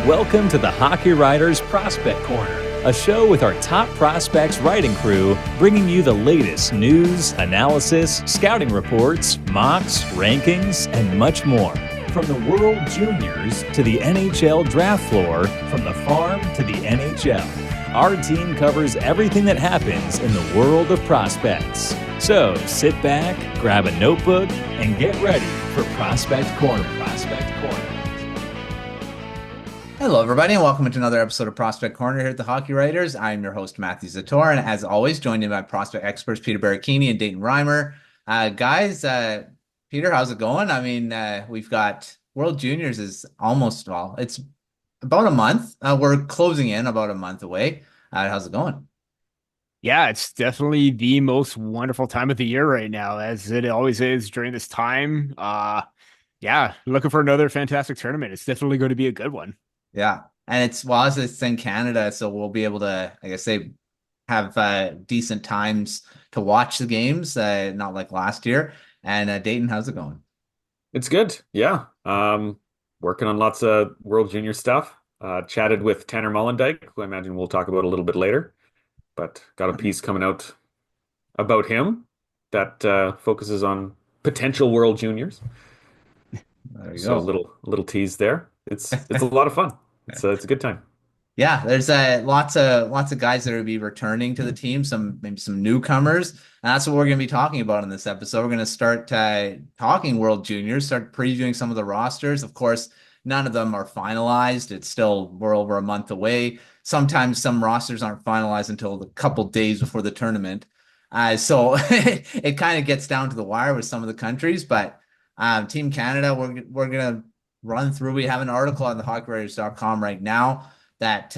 Welcome to the Hockey Writers Prospect Corner, a show with our top prospects writing crew, bringing you the latest news, analysis, scouting reports, mocks, rankings, and much more. From the World Juniors to the NHL draft floor, from the farm to the NHL, our team covers everything that happens in the world of prospects. So sit back, grab a notebook, and get ready for Prospect Corner. Hello, everybody, and welcome to another episode of Prospect Corner here at the Hockey Writers. I'm your host, Matthew Zator, and as always, joined in by prospect experts Peter Baracchini and Dayton Reimer. Guys, Peter, how's it going? I mean, we've got World Juniors is almost, well, it's about a month. We're closing in about a month away. How's it going? Yeah, it's definitely the most wonderful time of the year right now, as it always is during this time. Yeah, looking for another fantastic tournament. It's definitely going to be a good one. Yeah, and it's in Canada, so we'll be able to, like I say, have decent times to watch the games, not like last year. And Dayton, how's it going? It's good. Yeah. Working on lots of World Junior stuff. Chatted with Tanner Mollendijk, who I imagine we'll talk about a little bit later, but got a piece coming out about him that focuses on potential World Juniors. There you So go. a little tease there. It's a lot of fun. It's a good time. Yeah, there's lots of guys that will be returning to the team, maybe some newcomers, and that's what we're going to be talking about in this episode. We're going to start talking World Juniors, start previewing some of the rosters. Of course, none of them are finalized. We're over a month away. Sometimes some rosters aren't finalized until a couple days before the tournament. So it kind of gets down to the wire with some of the countries, but Team Canada, we're going to run through. We have an article on the hockeywriters.com right now that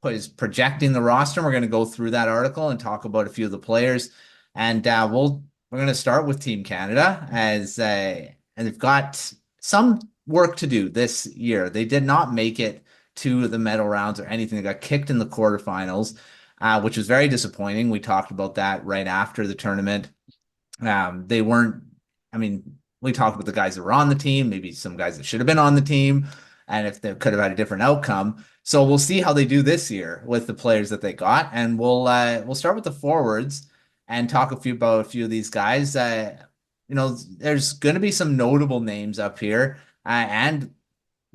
is projecting the roster. We're going to go through that article and talk about a few of the players. And we're going to start with Team Canada and they've got some work to do this year. They did not make it to the medal rounds or anything. They got kicked in the quarterfinals, which was very disappointing. We talked about that right after the tournament. They weren't, I mean, we talked about the guys that were on the team, maybe some guys that should have been on the team, and if they could have had a different outcome. So we'll see how they do this year with the players that they got, and we'll start with the forwards and talk about a few of these guys. There's going to be some notable names up here, and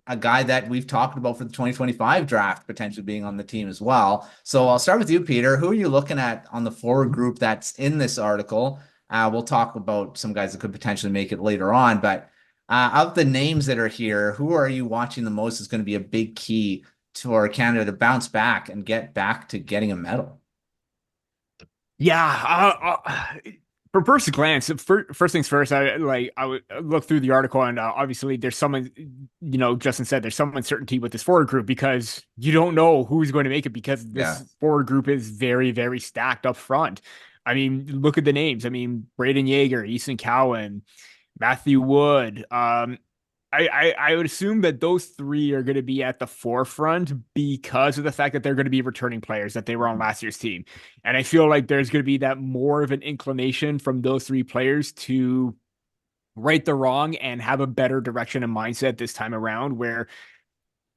a guy that we've talked about for the 2025 draft potentially being on the team as well. So I'll start with you, Peter. Who are you looking at on the forward group that's in this article? We'll talk about some guys that could potentially make it later on, but of the names that are here, who are you watching the most is going to be a big key for Canada to bounce back and get back to getting a medal? Yeah, for first glance, first things first, I would look through the article, and obviously there's someone, Justin said there's some uncertainty with this forward group because you don't know who's going to make it because this forward group is very, very stacked up front. I mean, look at the names. I mean, Braden Yeager, Easton Cowan, Matthew Wood. I would assume that those three are going to be at the forefront because of the fact that they're going to be returning players that they were on last year's team. And I feel like there's going to be that more of an inclination from those three players to right the wrong and have a better direction and mindset this time around, where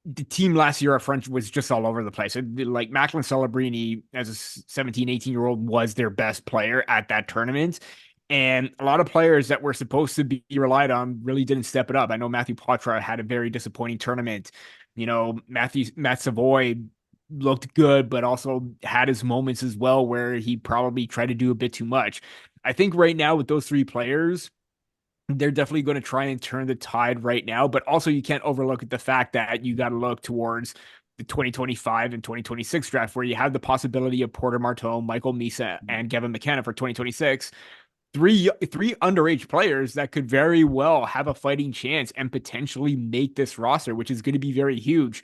the team last year up front was just all over the place. Like Macklin Celebrini as a 17, 18-year-old was their best player at that tournament. And a lot of players that were supposed to be relied on really didn't step it up. I know Matthew Poitras had a very disappointing tournament. Matt Savoy looked good, but also had his moments as well where he probably tried to do a bit too much. I think right now with those three players, they're definitely going to try and turn the tide right now, but also you can't overlook the fact that you got to look towards the 2025 and 2026 draft where you have the possibility of Porter Marteau, Michael Misa, and Kevin McKenna for 2026. Three underage players that could very well have a fighting chance and potentially make this roster, which is going to be very huge.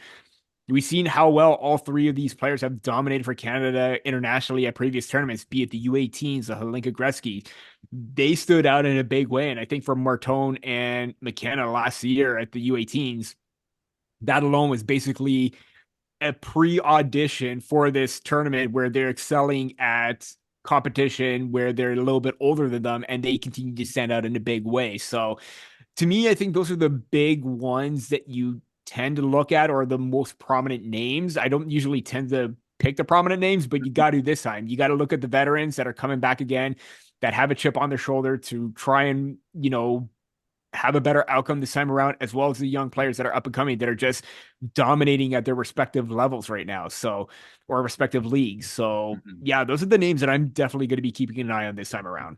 We've seen how well all three of these players have dominated for Canada internationally at previous tournaments, be it the U18s, the Hlinka Gretzky. They stood out in a big way. And I think for Martone and McKenna last year at the U18s, that alone was basically a pre-audition for this tournament where they're excelling at competition, where they're a little bit older than them, and they continue to stand out in a big way. So to me, I think those are the big ones that you tend to look at are the most prominent names. I don't usually tend to pick the prominent names, but you got to this time. You got to look at the veterans that are coming back again, that have a chip on their shoulder to try and, have a better outcome this time around, as well as the young players that are up and coming that are just dominating at their respective levels right now. So, or respective leagues. So, yeah, those are the names that I'm definitely going to be keeping an eye on this time around.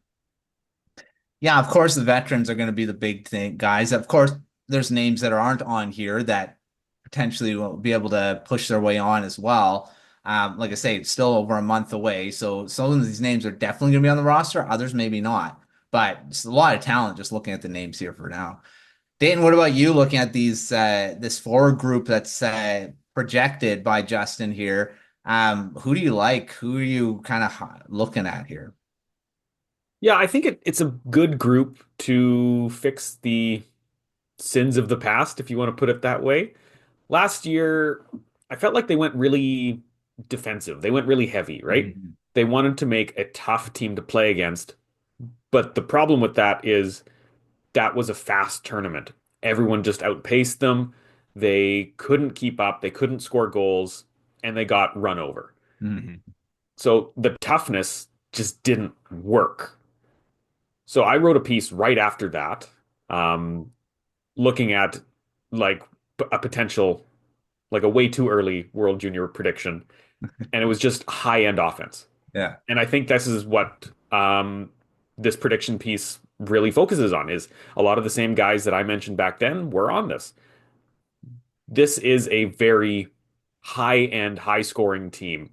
Yeah, of course, the veterans are going to be the big thing, guys. Of course, there's names that aren't on here that potentially will be able to push their way on as well. Like I say, it's still over a month away, so some of these names are definitely going to be on the roster. Others maybe not, but it's a lot of talent just looking at the names here for now. Dayton, what about you? Looking at these this forward group that's projected by Justin here, who do you like? Who are you kind of looking at here? Yeah, I think it's a good group to fix the sins of the past, if you want to put it that way. Last year, I felt like they went really defensive. They went really heavy, right? Mhm. They wanted to make a tough team to play against. But the problem with that is that was a fast tournament. Everyone just outpaced them. They couldn't keep up. They couldn't score goals, and they got run over. Mhm. So the toughness just didn't work. So I wrote a piece right after that, um, looking at like a potential, like a way too early World Junior prediction, and it was just high end offense. Yeah. And I think this is what this prediction piece really focuses on is a lot of the same guys that I mentioned back then were on this. This is a very high end, high scoring team.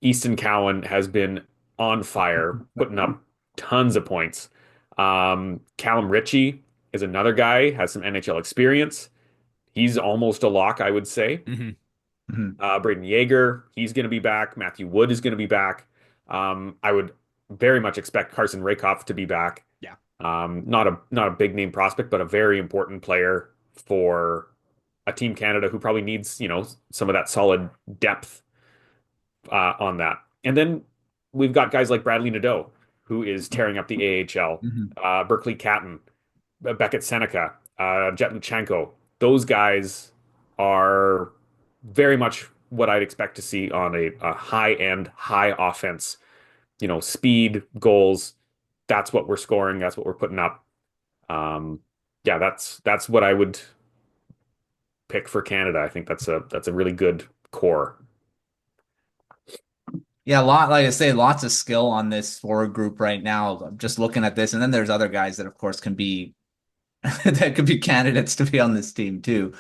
Easton Cowan has been on fire, putting up tons of points. Callum Ritchie is another guy, has some NHL experience. He's almost a lock, I would say. Mm-hmm. Mhm. Braden Yeager, he's going to be back. Matthew Wood is going to be back. I would very much expect Carson Rakoff to be back. Yeah. Not a big name prospect, but a very important player for a Team Canada who probably needs, some of that solid depth on that. And then we've got guys like Bradley Nadeau, who is tearing up the AHL, Mhm. Berkeley Catton, Beckett Seneca, Jet Luchenko. Those guys are very much what I'd expect to see on a high end, high offense, speed, goals. That's what we're scoring. That's what we're putting up. Um, yeah, that's what I would pick for Canada. I think that's a really good core. Yeah, a lot, like I say, lots of skill on this forward group right now. I'm just looking at this, and then there's other guys that, of course, can be that could be candidates to be on this team too.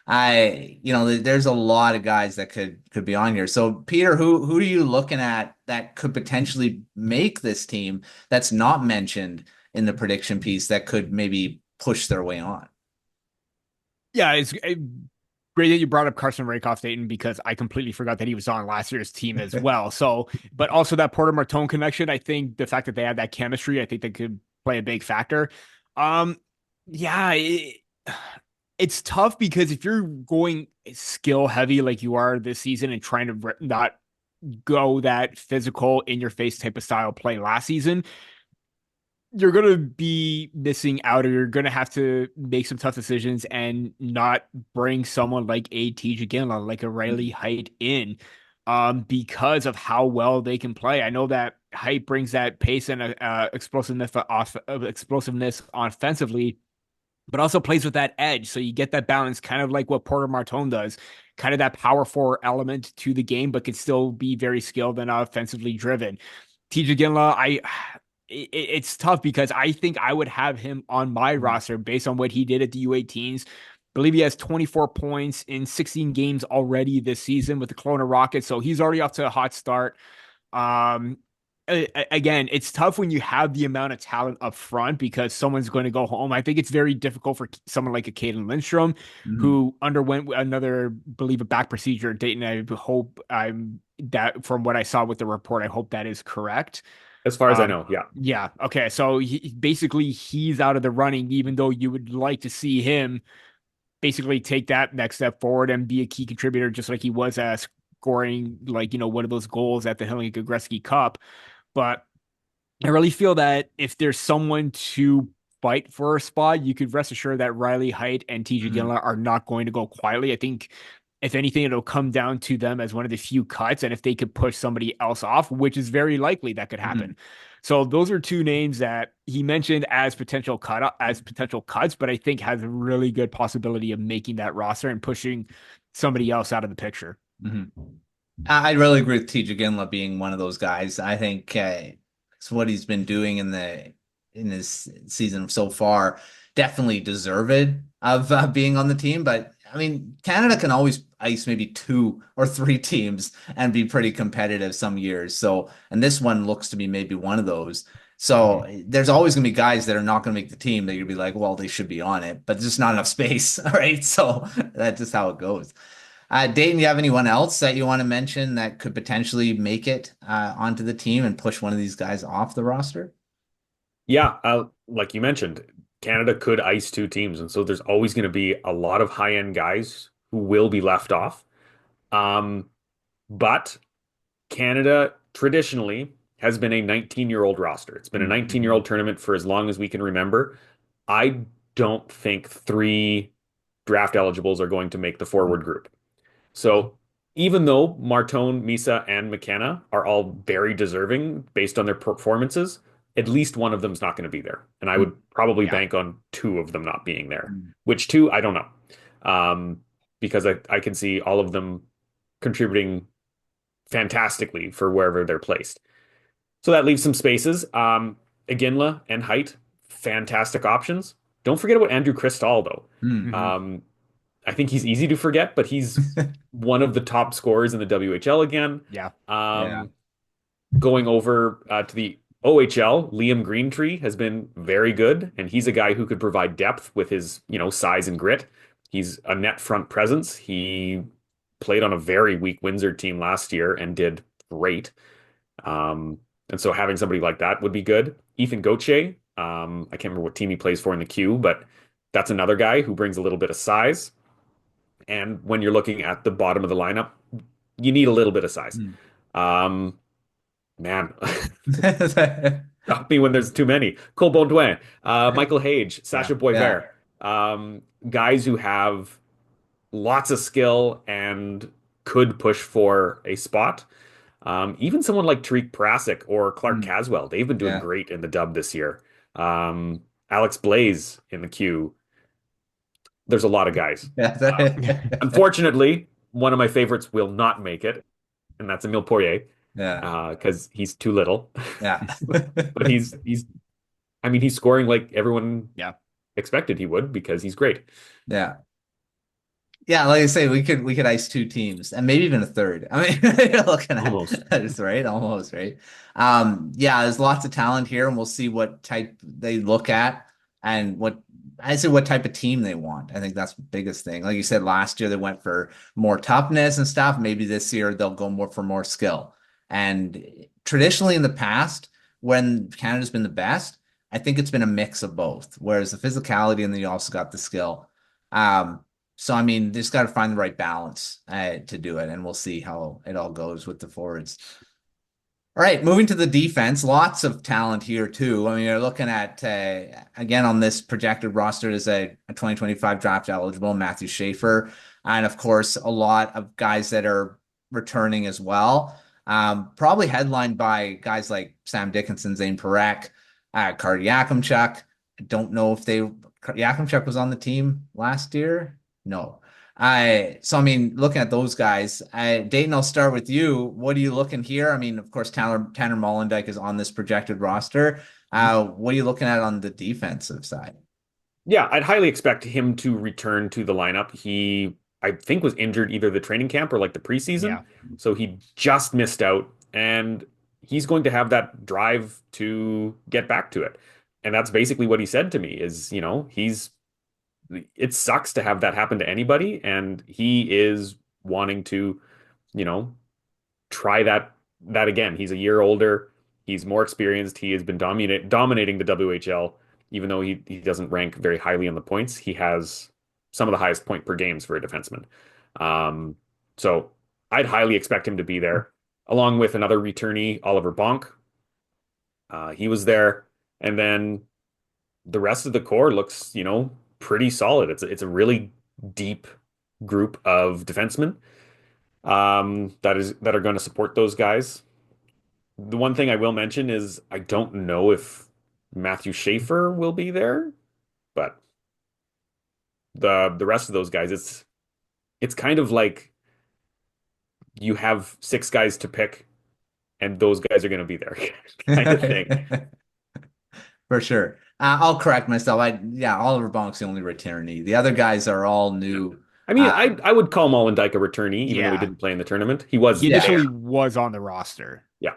There's a lot of guys that could be on here. So, Peter, who are you looking at that could potentially make this team that's not mentioned in the prediction piece that could maybe push their way on? Yeah, it's great that you brought up Carson Rakoff, Dayton, because I completely forgot that he was on last year's team as well. So, but also that Porter Martone connection, I think the fact that they had that chemistry, I think that could play a big factor. Um, yeah, it's tough because if you're going skill heavy like you are this season and trying to not go that physical in your face type of style play last season, you're going to be missing out, or you're going to have to make some tough decisions and not bring someone like a TJ Ginla, like a Riley Heidt in, because of how well they can play. I know that Heidt brings that pace and explosiveness offensively, but also plays with that edge. So you get that balance, kind of like what Porter Martone does, kind of that power forward element to the game, but can still be very skilled and offensively driven. TJ Ginla, it's tough because I think I would have him on my roster based on what he did at the U18s. I believe he has 24 points in 16 games already this season with the Kelowna Rockets, so he's already off to a hot start. Um, Again, it's tough when you have the amount of talent up front because someone's going to go home. I think it's very difficult for someone like a Caden Lindstrom, Mhm. who underwent another, believe, a back procedure. Dayton, I hope I'm that from what I saw with the report, I hope that is correct. As far as I Um, know, yeah. yeah. Okay. So basically he's out of the running, even though you would like to see him basically take that next step forward and be a key contributor, just like he was scoring, like, one of those goals at the Hillingdon Gretzky Cup. But I really feel that if there's someone to fight for a spot, you could rest assured that Riley Heidt and TJ Mhm. Ginla are not going to go quietly. I think if anything, it'll come down to them as one of the few cuts, and if they could push somebody else off, which is very likely that could happen. Mhm. So those are two names that he mentioned as potential cuts, but I think has a really good possibility of making that roster and pushing somebody else out of the picture. Mhm. I really agree with TJ Ginla being one of those guys. I think it's what he's been doing in this season so far. Definitely deserved of being on the team. But I mean, Canada can always ice maybe two or three teams and be pretty competitive some years. So, and this one looks to be maybe one of those. So there's always going to be guys that are not going to make the team that you'll be like, well, they should be on it, but there's just not enough space. All right. So that's just how it goes. Dayton, you have anyone else that you want to mention that could potentially make it onto the team and push one of these guys off the roster? Yeah, like you mentioned, Canada could ice two teams, and so there's always going to be a lot of high-end guys who will be left off. Um, but Canada traditionally has been a 19-year-old roster. It's been a Mm-hmm. 19-year-old tournament for as long as we can remember. I don't think three draft eligibles are going to make the forward group. So even though Martone, Misa, and McKenna are all very deserving based on their performances, at least one of them's not going to be there. And I would probably Yeah. bank on two of them not being there. Which two, I don't know. Um, because I can see all of them contributing fantastically for wherever they're placed. So that leaves some spaces. Iginla and Height, fantastic options. Don't forget about Andrew Cristall, though. Mhm. I think he's easy to forget, but he's one of the top scorers in the WHL again. Yeah. Yeah. Um, Going over to the OHL, Liam Greentree has been very good, and he's a guy who could provide depth with his, size and grit. He's a net front presence. He played on a very weak Windsor team last year and did great. And so having somebody like that would be good. Ethan Gauthier, I can't remember what team he plays for in the queue, but that's another guy who brings a little bit of size. And when you're looking at the bottom of the lineup, you need a little bit of size. Mm. Um, Man, stop me when there's too many. Cole Baudouin, Michael Hage, Yeah. Sacha Yeah. Boisvert, guys who have lots of skill and could push for a spot. Even someone like Tariq Prasic or Clark Mm. Caswell, they've been doing Yeah. great in the dub this year. Alex Blaze in the queue. There's a lot of guys. Yeah. Unfortunately, one of my favorites will not make it, and that's Emile Poirier, Yeah. because he's too little. Yeah. But he's I mean he's scoring like everyone Yeah. expected he would because he's great. Yeah. Yeah, like I say, we could ice two teams and maybe even a third. I mean, you're looking at Almost. this, right? Almost, right? Yeah, there's lots of talent here, and we'll see what type they look at and what type of team they want. I think that's the biggest thing. Like you said, last year they went for more toughness and stuff. Maybe this year they'll go more for more skill. And traditionally in the past, when Canada's been the best, I think it's been a mix of both. Whereas the physicality and then you also got the skill. So I mean, just got to find the right balance to do it, and we'll see how it all goes with the forwards. All right, moving to the defense, lots of talent here too. I mean, you're looking at again on this projected roster is a 2025 draft eligible Matthew Schaefer, and of course a lot of guys that are returning as well. Probably headlined by guys like Sam Dickinson, Zane Parekh, Carter Yakimchuk. I don't know if Yakimchuk was on the team last year. No. So I mean, looking at those guys, Dayton, I'll start with you. What are you looking here? I mean, of course, Tanner Mollendijk is on this projected roster. What are you looking at on the defensive side? Yeah, I'd highly expect him to return to the lineup. He, I think, was injured either the training camp or like the preseason. Yeah. So he just missed out, and he's going to have that drive to get back to it. And that's basically what he said to me is, it sucks to have that happen to anybody, and he is wanting to, you know, try that again. He's a year older, he's more experienced, he has been dominating the WHL, even though he doesn't rank very highly in the points. He has some of the highest point per games for a defenseman. So I'd highly expect him to be there, along with another returnee, Oliver Bonk. He was there, and then the rest of the core looks, pretty solid. It's a really deep group of defensemen that are going to support those guys. The one thing I will mention is I don't know if Matthew Schaefer will be there, but the rest of those guys, it's kind of like you have six guys to pick, and those guys are going to be there, kind of thing. For sure. I'll correct myself. Oliver Bonk's the only returnee. The other guys are all new. I mean, I would call Molendyk a returnee, even though he Yeah. didn't play in the tournament. He was He initially there. was on the roster. Yeah.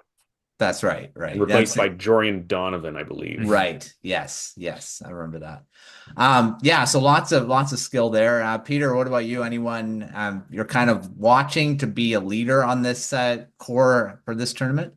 That's right. Right. Replaced by Jorian Donovan, I believe. Right. Yes. Yes. I remember that. Yeah. So lots of skill there. Peter, what about you? Anyone you're kind of watching to be a leader on this core for this tournament?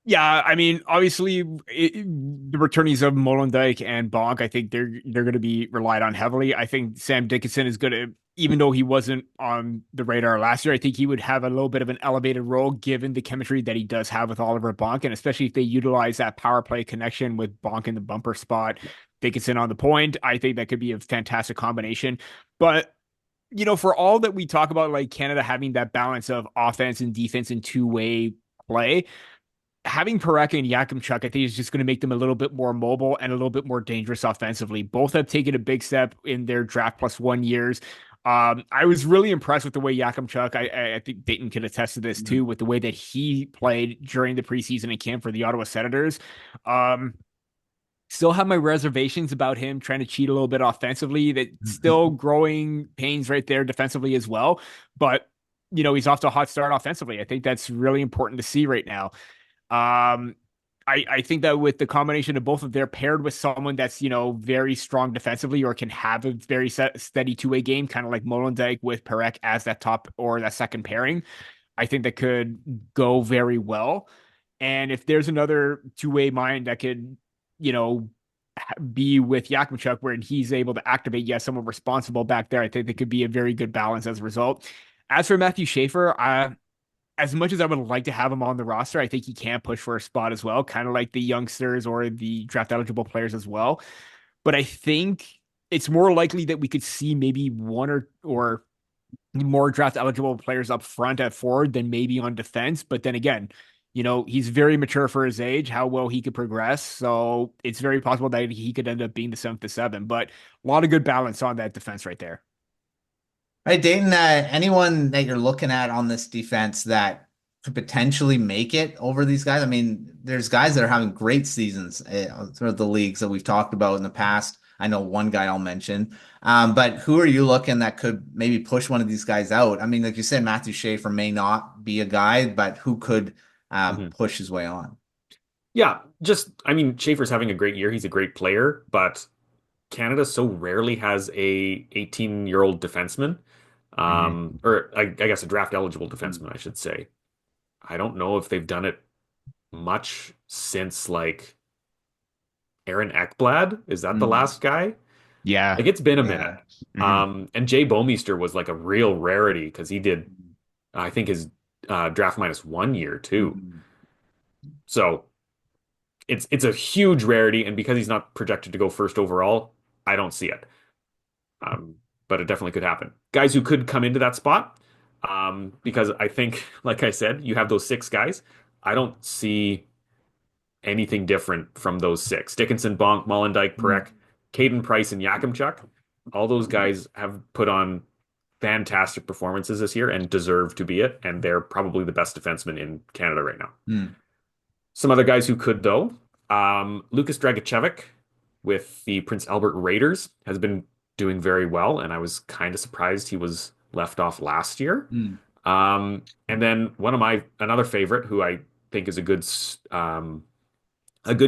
Yeah, I mean, obviously, the returnees of Molendyk and Bonk, I think they're going to be relied on heavily. I think Sam Dickinson is going to, even though he wasn't on the radar last year, I think he would have a little bit of an elevated role given the chemistry that he does have with Oliver Bonk, and especially if they utilize that power play connection with Bonk in the bumper spot, Dickinson on the point. I think that could be a fantastic combination. But for all that we talk about, like Canada having that balance of offense and defense and two-way play, having Parekh and Yakimchuk, I think, is just going to make them a little bit more mobile and a little bit more dangerous offensively. Both have taken a big step in their draft plus 1 years. I was really impressed with the way Yakimchuk, I think Dayton can attest to this too, with the way that he played during the preseason and camp for the Ottawa Senators. Still have my reservations about him trying to cheat a little bit offensively. That still growing pains right there defensively as well. But, he's off to a hot start offensively. I think that's really important to see right now. I think that with the combination of both of their paired with someone that's, very strong defensively or can have a very steady two-way game, kind of like Molendyk with Parekh as that top or that second pairing, I think that could go very well. And if there's another two-way mind that could, be with Yakimchuk where he's able to activate, someone responsible back there, I think there could be a very good balance as a result. As for Matthew Schaefer, as much as I would like to have him on the roster, I think he can push for a spot as well, kind of like the youngsters or the draft eligible players as well. But I think it's more likely that we could see maybe one or more draft eligible players up front at forward than maybe on defense. But then again, he's very mature for his age, how well he could progress. So it's very possible that he could end up being the 7th to 7. But a lot of good balance on that defense right there. All right, Dayton, anyone that you're looking at on this defense that could potentially make it over these guys? I mean, there's guys that are having great seasons throughout the leagues that we've talked about in the past. I know one guy I'll mention. But who are you looking that could maybe push one of these guys out? I mean, like you said, Matthew Schaefer may not be a guy, but who could push his way on? Yeah, Schaefer's having a great year. He's a great player, but Canada so rarely has a 18-year-old defenseman. Or I guess a draft eligible defenseman, I should say. I don't know if they've done it much since like Aaron Ekblad. Is that the last guy? Yeah. Like it's been a minute. And Jay Bomeister was like a real rarity because he did, I think his draft -1 year too. So it's a huge rarity, and because he's not projected to go first overall, I don't see it. But it definitely could happen. Guys who could come into that spot, because I think, like I said, you have those 6 guys. I don't see anything different from those 6. Dickinson, Bonk, Molendyk, Parekh, Caden Price, and Yakimchuk. All those guys have put on fantastic performances this year and deserve to be it, and they're probably the best defenseman in Canada right now. Some other guys who could, though, Lukas Dragicevic with the Prince Albert Raiders has been doing very well, and I was kind of surprised he was left off last year. And then another favorite who I think is a good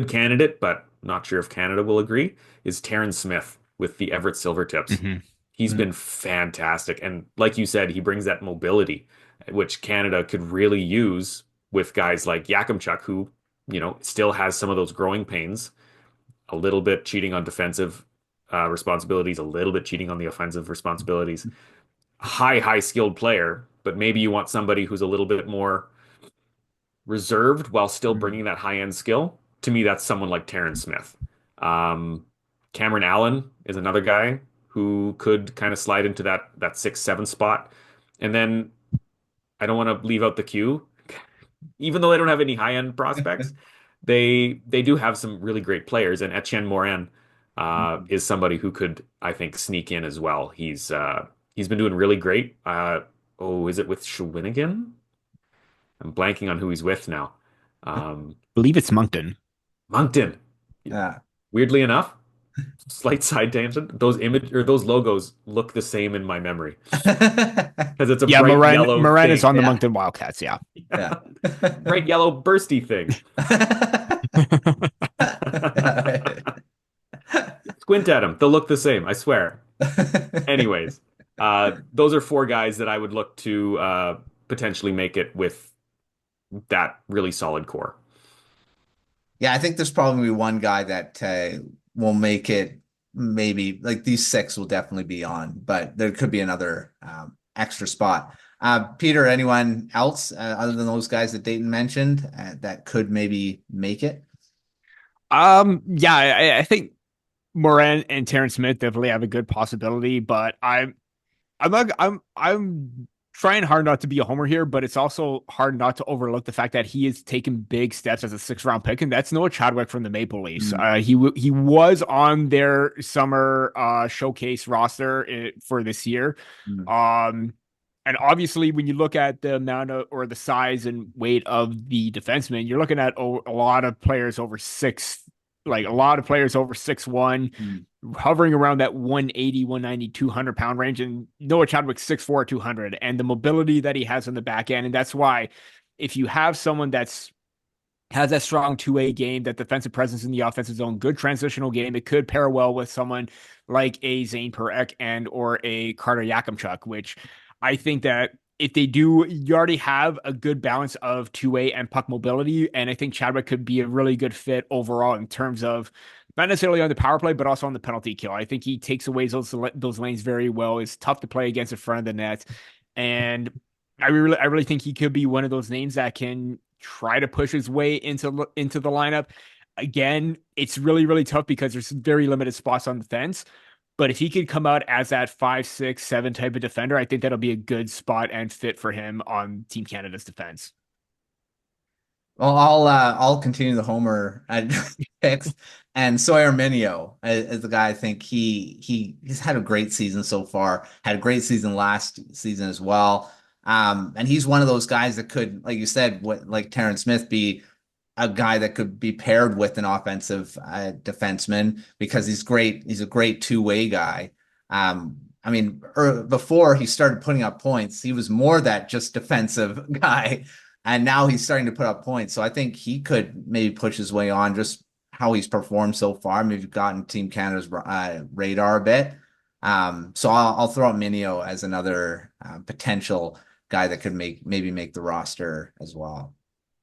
candidate, but not sure if Canada will agree, is Terran Smith with the Everett Silvertips. He's been fantastic, and like you said, he brings that mobility, which Canada could really use with guys like Yakimchuk, who still has some of those growing pains, a little bit cheating on defensive responsibilities, a little bit cheating on the offensive responsibilities. High skilled player, but maybe you want somebody who's a little bit more reserved while still bringing that high end skill. To me, that's someone like Terran Smith. Cameron Allen is another guy who could kind of slide into that 6-7 spot. And then I don't want to leave out the queue, even though they don't have any high-end prospects. They do have some really great players, and Etienne Morin is somebody who could, I think, sneak in as well. He's been doing really great. Is it with Shawinigan? I'm blanking on who he's with now. Believe it's Moncton. Moncton. Yeah. Weirdly enough, slight side tangent. Those logos look the same in my memory because it's a bright yellow Morin thing. is on the Moncton Wildcats. Yeah. Yeah. Bright yellow bursty thing. Squint at them. They'll look the same, I swear. Anyways, those are four guys that I would look to potentially make it with that really solid core. Yeah, I think there's probably one guy that will make it. Maybe like these six will definitely be on, but there could be another extra spot. Peter, anyone else other than those guys that Dayton mentioned that could maybe make it? Yeah, I think Morin and Terrence Smith definitely have a good possibility, but I'm trying hard not to be a homer here, but it's also hard not to overlook the fact that he has taken big steps as a 6th-round pick, and that's Noah Chadwick from the Maple Leafs. He was on their summer showcase roster for this year. And obviously, when you look at the amount of, or the size and weight of the defenseman, you're looking at a lot of players over 6'1", hovering around that 180, 190, 200 pound range. And Noah Chadwick's 6'4", 200, and the mobility that he has on the back end. And that's why if you have someone has that strong two-way game, that defensive presence in the offensive zone, good transitional game, it could pair well with someone like a Zane Perek and or a Carter Yakimchuk, which I think that if they do, you already have a good balance of two-way and puck mobility. And I think Chadwick could be a really good fit overall in terms of not necessarily on the power play, but also on the penalty kill. I think he takes away those lanes very well. It's tough to play against in front of the net. And I really think he could be one of those names that can try to push his way into the lineup. Again, it's really, really tough because there's very limited spots on the fence. But if he could come out as that 5, 6, 7 type of defender, I think that'll be a good spot and fit for him on Team Canada's defense. Well, I'll continue the homer picks, and Sawyer Minio is the guy. I think he's had a great season so far. Had a great season last season as well. And he's one of those guys that could, like you said, like Terrence Smith, be a guy that could be paired with an offensive defenseman because he's great. He's a great two-way guy. I mean, before he started putting up points, he was more that just defensive guy. And now he's starting to put up points. So I think he could maybe push his way on just how he's performed so far. Maybe gotten Team Canada's radar a bit. So I'll throw out Minio as another potential guy that could maybe make the roster as well.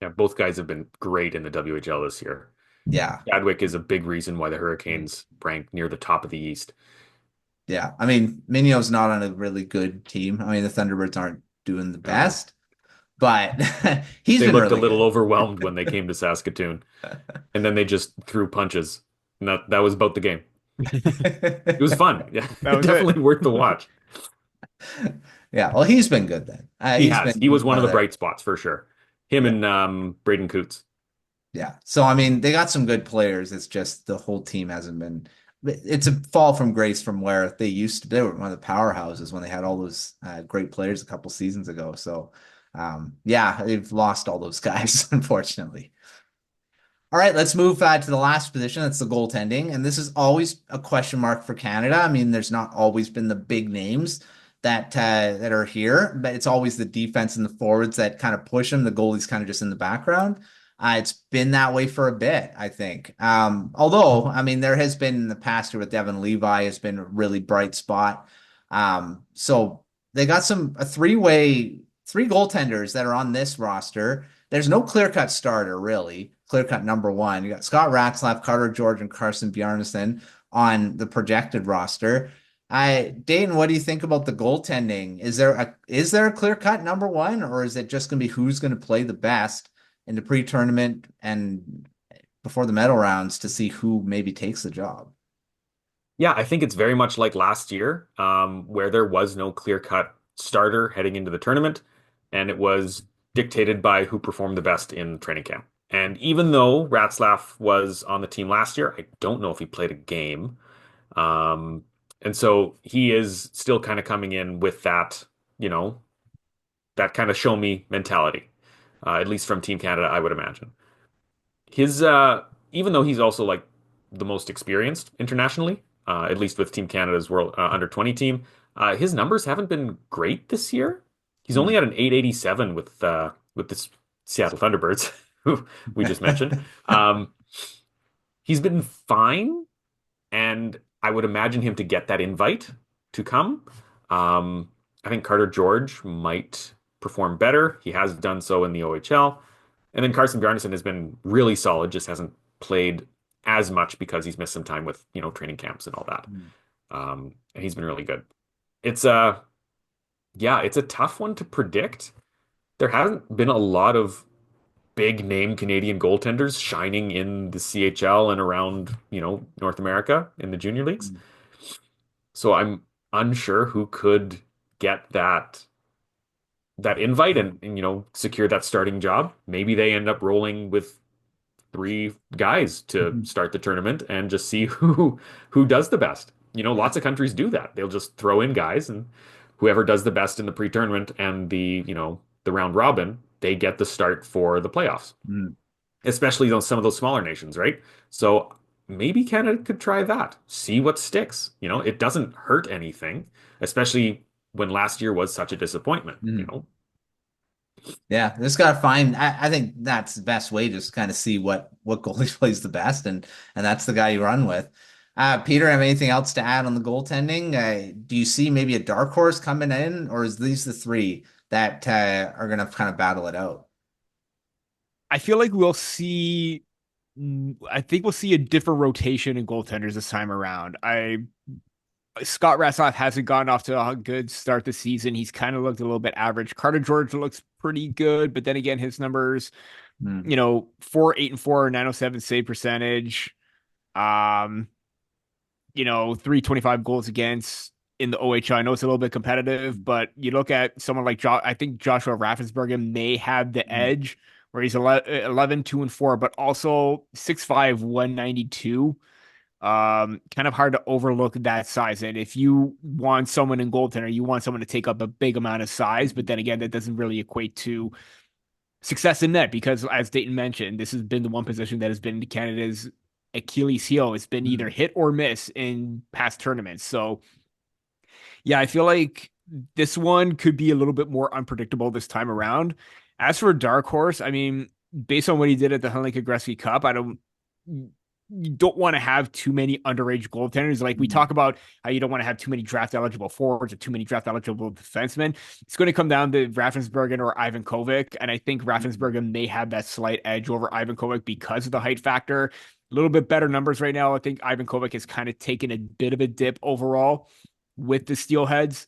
Yeah, both guys have been great in the WHL this year. Yeah. Chadwick is a big reason why the Hurricanes rank near the top of the East. Yeah. I mean, Minio's not on a really good team. I mean, the Thunderbirds aren't doing the best, but they been looked really a little good. overwhelmed when they came to Saskatoon. And then they just threw punches. And that was about the game. It was fun. Yeah, That was definitely worth the watch. Yeah. Well, he's been good then. He was one of the bright spots for sure. Him and Braden Coots. Yeah. So, I mean, they got some good players. It's just the whole team hasn't been. It's a fall from grace from where they used to be. They were one of the powerhouses when they had all those great players a couple seasons ago. So, yeah, they've lost all those guys, unfortunately. All right, let's move to the last position. That's the goaltending. And this is always a question mark for Canada. I mean, there's not always been the big names that are here, but it's always the defense and the forwards that kind of push them. The goalie's kind of just in the background. It's been that way for a bit, I think. Although, I mean, there has been in the past year with Devin Levi has been a really bright spot. So they got three goaltenders that are on this roster. There's no clear-cut starter, really. Clear-cut number one. You got Scott Ratzlaff, Carter George, and Carson Bjarnason on the projected roster. Dayton, what do you think about the goaltending? Is there a clear-cut number one, or is it just going to be who's going to play the best in the pre-tournament and before the medal rounds to see who maybe takes the job. Yeah, I think it's very much like last year, where there was no clear-cut starter heading into the tournament, and it was dictated by who performed the best in training camp. And even though Ratzlaff was on the team last year, I don't know if he played a game. Um, and so he is still kind of coming in with that, you know, that kind of show me mentality, at least from Team Canada, I would imagine. His even though he's also like the most experienced internationally, at least with Team Canada's World under 20 team, his numbers haven't been great this year. He's only at an 887 with this Seattle Thunderbirds, who we just mentioned. He's been fine, and I would imagine him to get that invite to come. I think Carter George might perform better. He has done so in the OHL. And then Carson Bjarnason has been really solid, just hasn't played as much because he's missed some time with, training camps and all that. And he's been really good. It's it's a tough one to predict. There hasn't been a lot of big name Canadian goaltenders shining in the CHL and around, North America in the junior leagues. So I'm unsure who could get that invite and secure that starting job. Maybe they end up rolling with three guys to start the tournament and just see who does the best. Lots of countries do that. They'll just throw in guys, and whoever does the best in the pre-tournament and the round robin, they get the start for the playoffs. Especially some of those smaller nations, right? So maybe Canada could try that. See what sticks. It doesn't hurt anything, especially when last year was such a disappointment, Yeah, just gotta find. I think that's the best way, just kind of see what goalie plays the best, and that's the guy you run with. Peter, have anything else to add on the goaltending? Do you see maybe a dark horse coming in, or is these the three that are gonna kind of battle it out? I feel like we'll see. I think we'll see a different rotation in goaltenders this time around. Scott Ratzlaff hasn't gotten off to a good start this season. He's kind of looked a little bit average. Carter George looks pretty good, but then again, his numbers, 4.8 and 4, 907 save percentage, 325 goals against in the OHL. I know it's a little bit competitive, but you look at someone like I think Joshua Raffensberger may have the edge where he's 11, 2 and 4, but also 6'5", 192. Kind of hard to overlook that size. And if you want someone in goaltender, you want someone to take up a big amount of size, but then again, that doesn't really equate to success in net because, as Dayton mentioned, this has been the one position that has been Canada's Achilles heel. It's been either hit or miss in past tournaments. So, yeah, I feel like this one could be a little bit more unpredictable this time around. As for Dark Horse, I mean, based on what he did at the Hlinka Gretzky Cup, you don't want to have too many underage goaltenders. Like we talk about how you don't want to have too many draft eligible forwards or too many draft eligible defensemen. It's going to come down to Raffensbergen or Ivan Kovic. And I think Raffensbergen may have that slight edge over Ivan Kovic because of the height factor. A little bit better numbers right now. I think Ivan Kovic has kind of taken a bit of a dip overall with the Steelheads.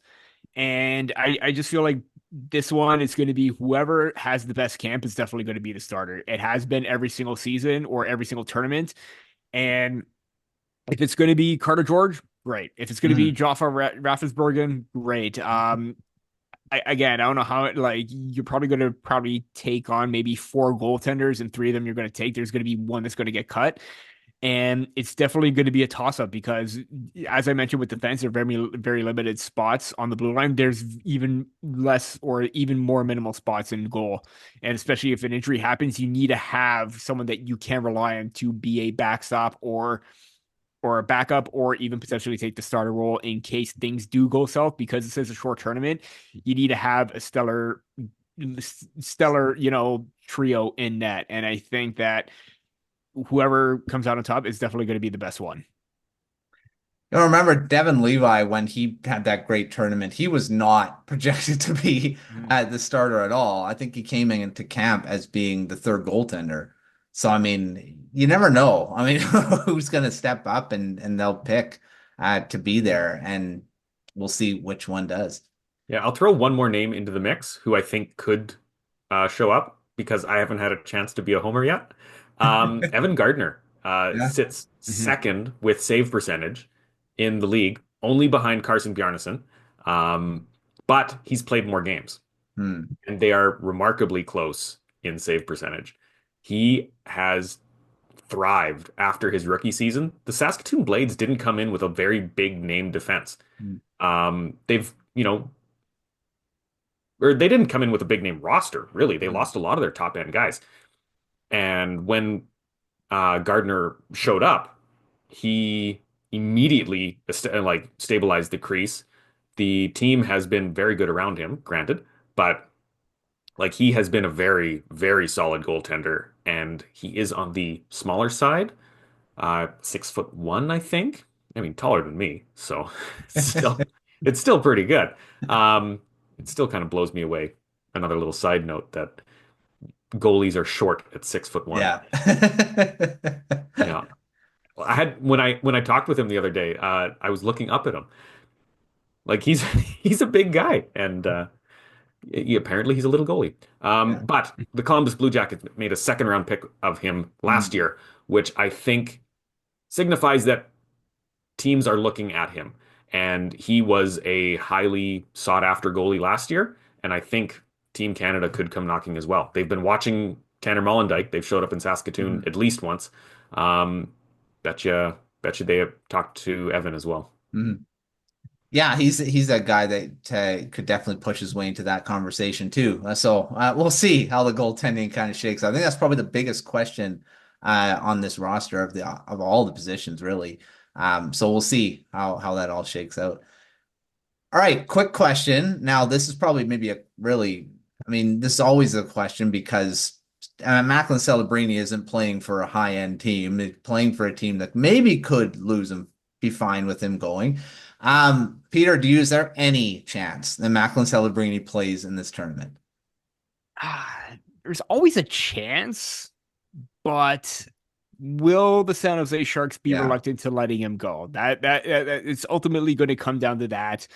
And I just feel like this one is going to be whoever has the best camp is definitely going to be the starter. It has been every single season or every single tournament. And if it's going to be Carter George, great. If it's going to be Joshua Raffensbergen, great. I don't know how you're probably going to take on maybe 4 goaltenders and 3 of them you're going to take. There's going to be one that's going to get cut. And it's definitely going to be a toss-up because, as I mentioned with defense, there are very, very limited spots on the blue line. There's even less or even more minimal spots in goal. And especially if an injury happens, you need to have someone that you can rely on to be a backstop or a backup or even potentially take the starter role in case things do go south. Because this is a short tournament, you need to have a stellar, trio in net. And I think that whoever comes out on top is definitely going to be the best one. Remember Devin Levi, when he had that great tournament, he was not projected to be the starter at all. I think he came into camp as being the third goaltender. So, I mean, you never know. I mean, who's going to step up and they'll pick to be there, and we'll see which one does. Yeah, I'll throw one more name into the mix who I think could show up because I haven't had a chance to be a homer yet. Evan Gardner Yeah. sits Mhm. second with save percentage in the league, only behind Carson Bjarnason. Um, but he's played more games, Hmm. and they are remarkably close in save percentage. He has thrived after his rookie season. The Saskatoon Blades didn't come in with a very big name defense. Hmm. They've, or they didn't come in with a big name roster, really. They Hmm. lost a lot of their top end guys. And when Gardner showed up, he immediately stabilized the crease. The team has been very good around him, granted, but like he has been a very, very solid goaltender, and he is on the smaller side, 6'1", I think. I mean, taller than me, so still, it's still pretty good. Um, it still kind of blows me away. Another little side note that goalies are short at 6'1". Yeah. Yeah, I had when I talked with him the other day, I was looking up at him. Like he's he's a big guy, and apparently he's a little goalie. Yeah. But the Columbus Blue Jackets made a second round pick of him last Hmm. year, which I think signifies that teams are looking at him. And he was a highly sought after goalie last year, and I think Team Canada could come knocking as well. They've been watching Tanner Mollendijk. They've showed up in Saskatoon Hmm. at least once. Um, bet you they have talked to Evan as well. Hmm. Yeah, he's a guy that could definitely push his way into that conversation too. So we'll see how the goaltending kind of shakes out. I think that's probably the biggest question on this roster of all the positions, really. So we'll see how that all shakes out. All right, quick question. Now, this is probably maybe I mean, this is always a question because Macklin Celebrini isn't playing for a high-end team. He's playing for a team that maybe could lose him, be fine with him going. Peter, is there any chance that Macklin Celebrini plays in this tournament? There's always a chance, but will the San Jose Sharks be Yeah, reluctant to letting him go? That it's ultimately going to come down to that.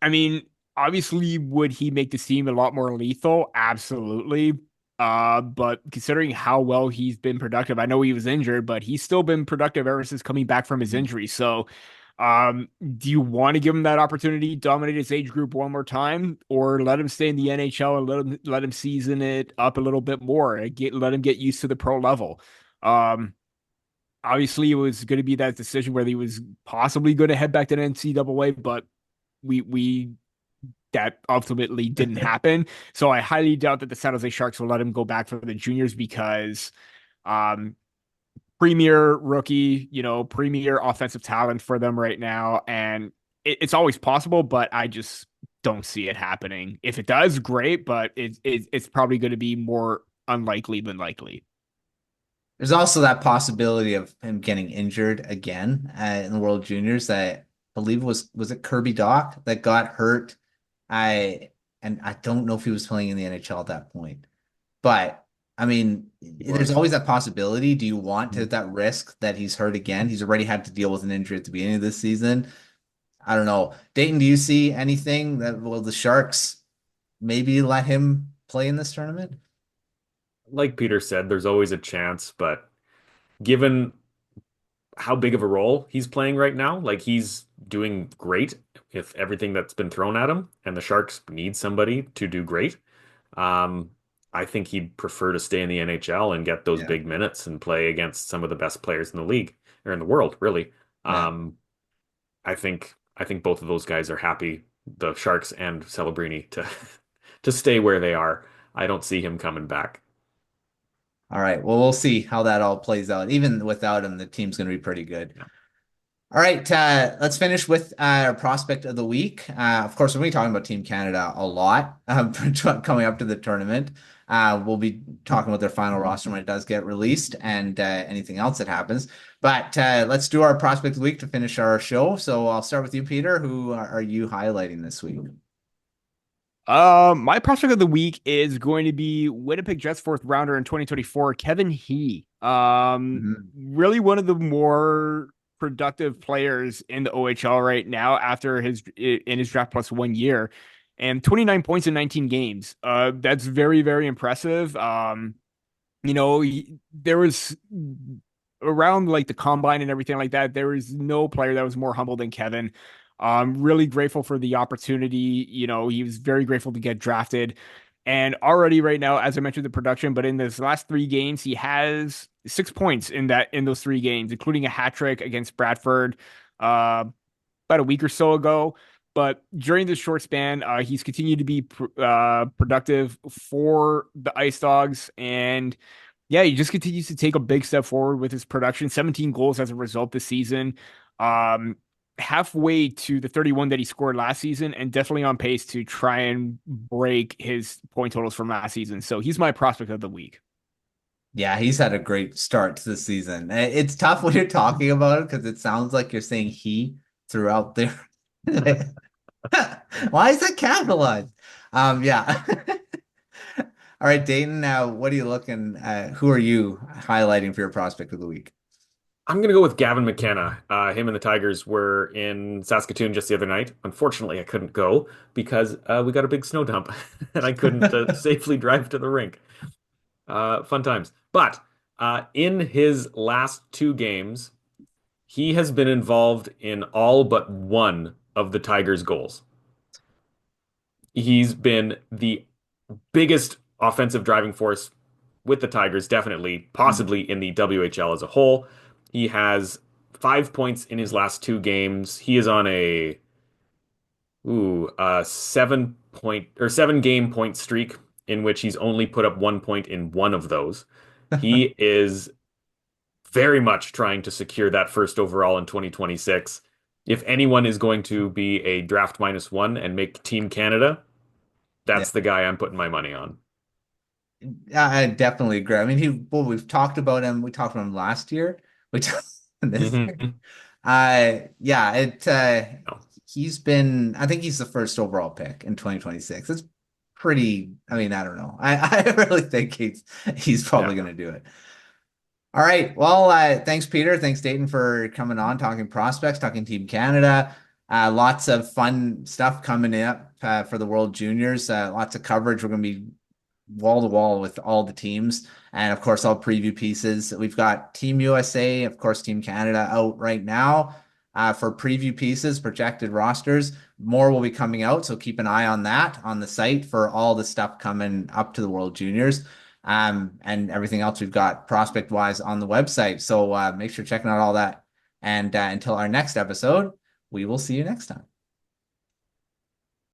I mean, obviously, would he make the team a lot more lethal? Absolutely. But considering how well he's been productive, I know he was injured, but he's still been productive ever since coming back from his injury. So, do you want to give him that opportunity, dominate his age group one more time, or let him stay in the NHL and let him season it up a little bit more and let him get used to the pro level? Um, Obviously, it was going to be that decision where he was possibly going to head back to the NCAA, but we that ultimately didn't happen. So I highly doubt that the San Jose Sharks will let him go back for the juniors because um premier rookie, premier offensive talent for them right now. And it's always possible, but I just don't see it happening. If it does, great, but it's probably going to be more unlikely than likely. there's also that possibility of him getting injured again in the World Juniors. That I believe was it Kirby Doc that got hurt. I don't know if he was playing in the NHL at that point. But I mean, He there's was. always that possibility. Do you want to Mhm. that risk that he's hurt again? He's already had to deal with an injury at the beginning of this season. I don't know. Dayton, do you see anything that will the Sharks maybe let him play in this tournament? Like Peter said, there's always a chance, but given how big of a role he's playing right now, like he's doing great with everything that's been thrown at him, and the Sharks need somebody to do great. Um, I think he'd prefer to stay in the NHL and get those Yeah, big minutes and play against some of the best players in the league or in the world, really. yeah. I think both of those guys are happy, the Sharks and Celebrini, to to stay where they are. I don't see him coming back. All right. Well, we'll see how that all plays out. Even without him, the team's going to be pretty good. Yeah. All right, let's finish with our prospect of the week. Of course, we're going to be talking about Team Canada a lot coming up to the tournament. We'll be talking about their final roster when it does get released and anything else that happens. But let's do our prospect of the week to finish our show. So I'll start with you, Peter. Who are you highlighting this week? My prospect of the week is going to be Winnipeg Jets fourth rounder in 2024, Kevin He. Mhm. Really one of the more productive players in the OHL right now after his draft plus 1 year, and 29 points in 19 games. That's very, very impressive. There was around like the combine and everything like that, there was no player that was more humble than Kevin. Really grateful for the opportunity. He was very grateful to get drafted. And already right now, as I mentioned, the production, but in his last 3 games, he has 6 points in those 3 games, including a hat trick against Bradford about a week or so ago. But during this short span, he's continued to be productive for the Ice Dogs. And yeah, he just continues to take a big step forward with his production. 17 goals as a result this season. Um, Halfway to the 31 that he scored last season, and definitely on pace to try and break his point totals from last season. So he's my prospect of the week. Yeah, he's had a great start to the season. It's tough when you're talking about it because it sounds like you're saying he throughout there. Why is that capitalized? Yeah. All right, Dayton. Now, what are you looking at? Who are you highlighting for your prospect of the week? I'm going to go with Gavin McKenna. Him and the Tigers were in Saskatoon just the other night. Unfortunately, I couldn't go because we got a big snow dump and I couldn't safely drive to the rink. Fun times. But in his last 2 games, he has been involved in all but one of the Tigers' goals. He's been the biggest offensive driving force with the Tigers, definitely, possibly in the WHL as a whole. He has 5 points in his last 2 games. He is on a 7 game point streak in which he's only put up 1 point in one of those. He is very much trying to secure that first overall in 2026. If anyone is going to be a draft -1 and make Team Canada, Yeah, that's the guy I'm putting my money on. I definitely agree. I mean, we've talked about him. We talked about him last year. We talked this year. Mhm. Yeah, No. he's been, I think he's the first overall pick in 2026. It's pretty, I mean, I don't know. I really think he's probably Yeah. going to do it. All right. Well, thanks, Peter. Thanks, Dayton, for coming on, talking prospects, talking Team Canada. Lots of fun stuff coming up for the World Juniors. Lots of coverage. We're going to be wall to wall with all the teams. And of course, all preview pieces. We've got Team USA, of course, Team Canada out right now for preview pieces, projected rosters. More will be coming out. So keep an eye on that on the site for all the stuff coming up to the World Juniors. And everything else we've got prospect wise on the website. So make sure checking out all that. And until our next episode, we will see you next time.